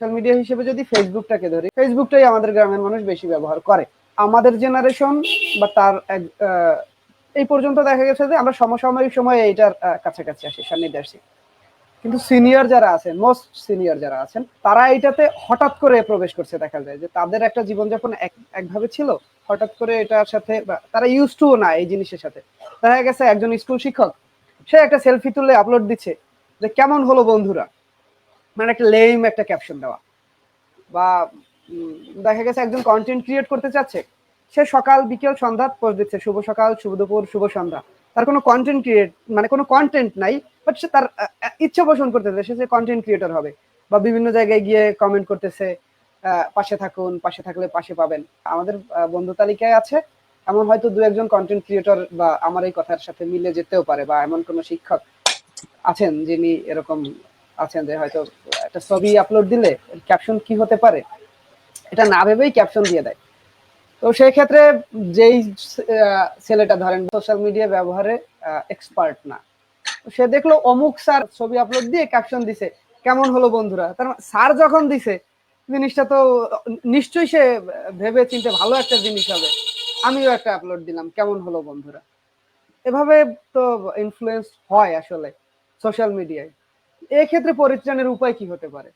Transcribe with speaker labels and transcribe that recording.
Speaker 1: Social media হিসেবে যদি ফেসবুকটাকে ধরি, ফেসবুকটাই আমাদের গ্রামের মানুষ বেশি ব্যবহার করে। আমাদের জেনারেশন বা তার এই পর্যন্ত দেখা গেছে যে আমরা সমসাময়িক সময়ে এইটার কাছাকাছি আসি, সান্নিধ্যে আসি। কিন্তু সিনিয়র যারা আছেন, মোস্ট সিনিয়র যারা আছেন, তারা এইটাতে হঠাৎ করে প্রবেশ করছে। দেখা যায় যে তাদের একটা জীবনযাপন একভাবে ছিল, হঠাৎ করে এটার সাথে তারা ইউজ টু না এই জিনিসের সাথে। দেখা গেছে একজন স্কুল শিক্ষক, সে একটা সেলফি তুলে আপলোড দিচ্ছে যে কেমন হলো বন্ধুরা, মানে একটা লেম একটা ক্যাপশন দেওয়া। বা দেখা গেছে একজন কন্টেন্ট ক্রিয়েট করতে চাচ্ছে, সে সকাল বিকেল সন্ধ্যা পোস্ট দিচ্ছে, শুভ সকাল, শুভ দুপুর, শুভ সন্ধ্যা। তার কোনো কন্টেন্ট ক্রিয়েট মানে কোনো কন্টেন্ট নাই, বাট সে তার ইচ্ছা পোষণ করতেছে, সে কন্টেন্ট ক্রিয়েটর হবে। বা বিভিন্ন জায়গায় গিয়ে কমেন্ট করতেছে, পাশে থাকুন, পাশে থাকলে পাশে পাবেন। আমাদের বন্ধু তালিকায় আছে এমন হয়তো দু একজন কন্টেন্ট ক্রিয়েটর, বা আমার এই কথার সাথে মিলে যেতেও পারে, বা এমন কোনো শিক্ষক আছেন যিনি এরকম আছেন যে হয়তো একটা ছবি আপলোড দিলে ক্যাপশন কি হতে পারে এটা না ভেবেই ক্যাপশন দিয়ে দেয়। তো সেই ক্ষেত্রে যেই ছেলেটা ধরেন সোশ্যাল মিডিয়া ব্যবহারে এক্সপার্ট না, সে দেখলো অমুক স্যার ছবি আপলোড দিয়ে ক্যাপশন দিছে কেমন হলো বন্ধুরা। তার স্যার যখন দিছে জিনিসটা তো নিশ্চয়ই সে ভেবে চিন্তে ভালো একটা জিনিস হবে, আমিও একটা আপলোড দিলাম কেমন হলো বন্ধুরা। এভাবে তো ইনফ্লুয়েন্স হয় আসলে সোশ্যাল মিডিয়ায়। এক্ষেত্রে পরিত্রাণের উপায় কি হতে পারে?